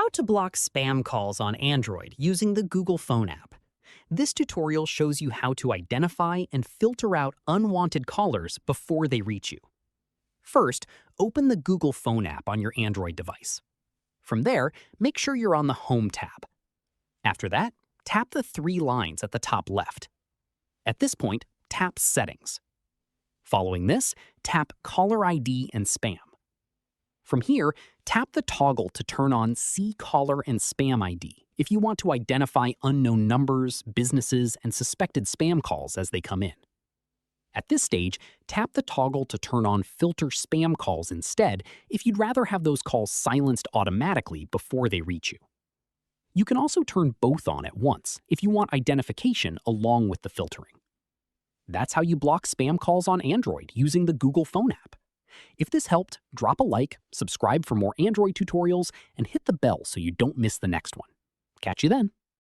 How to block spam calls on Android using the Google Phone app. This tutorial shows you how to identify and filter out unwanted callers before they reach you. First, open the Google Phone app on your Android device. From there, make sure you're on the Home tab. After that, tap the three lines at the top left. At this point, tap Settings. Following this, tap Caller ID and Spam. From here, tap the toggle to turn on See Caller and Spam ID if you want to identify unknown numbers, businesses, and suspected spam calls as they come in. At this stage, tap the toggle to turn on Filter Spam Calls instead if you'd rather have those calls silenced automatically before they reach you. You can also turn both on at once if you want identification along with the filtering. That's how you block spam calls on Android using the Google Phone app. If this helped, drop a like, subscribe for more Android tutorials, and hit the bell so you don't miss the next one. Catch you then.